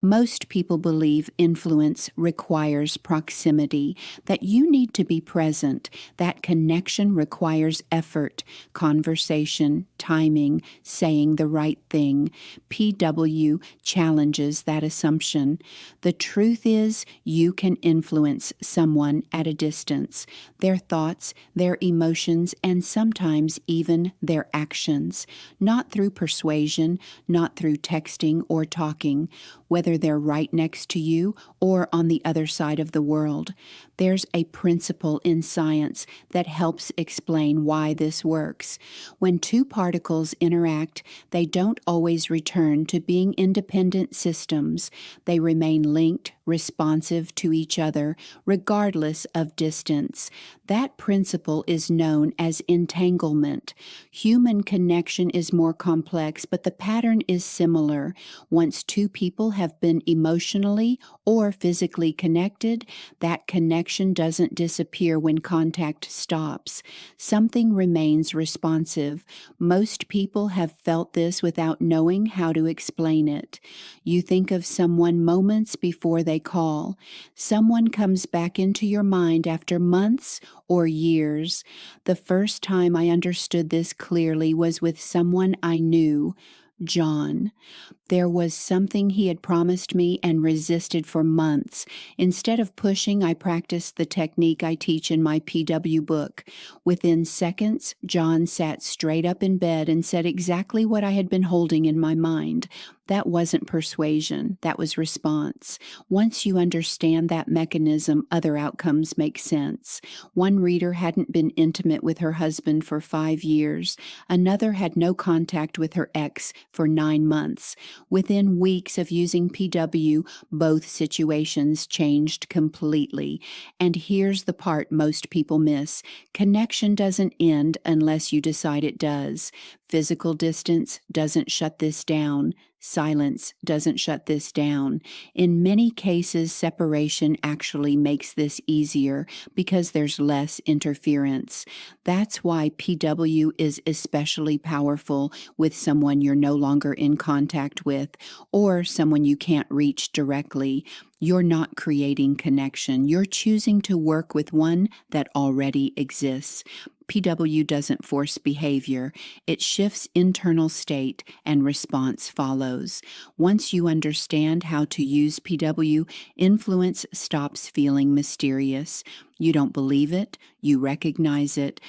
Most people believe influence requires proximity, that you need to be present, that connection requires effort, conversation, timing, saying the right thing. PW challenges that assumption. The truth is, you can influence someone at a distance, their thoughts, their emotions, and sometimes even their actions, not through persuasion, not through texting or talking, whether they're right next to you or on the other side of the world. There's a principle in science that helps explain why this works. When two particles interact, they don't always return to being independent systems. They remain linked, responsive to each other, regardless of distance. That principle is known as entanglement. Human connection is more complex, but the pattern is similar. Once two people have been emotionally or physically connected, that connection doesn't disappear when contact stops. Something remains responsive. Most people have felt this without knowing how to explain it. You think of someone moments before they call. Someone comes back into your mind after months or years. The first time I understood this clearly was with someone I knew, John. There was something he had promised me and resisted for months. Instead of pushing, I practiced the technique I teach in my PW book. Within seconds, John sat straight up in bed and said exactly what I had been holding in my mind. That wasn't persuasion, that was response. Once you understand that mechanism, other outcomes make sense. One reader hadn't been intimate with her husband for 5 years. Another had no contact with her ex for 9 months. Within weeks of using PW, both situations changed completely. And here's the part most people miss. Connection doesn't end unless you decide it does. Physical distance doesn't shut this down. Silence doesn't shut this down. In many cases, separation actually makes this easier because there's less interference. That's why PW is especially powerful with someone you're no longer in contact with or someone you can't reach directly. You're not creating connection. You're choosing to work with one that already exists. PW doesn't force behavior. It shifts internal state and response follows. Once you understand how to use PW, influence stops feeling mysterious. You don't believe it, you recognize it.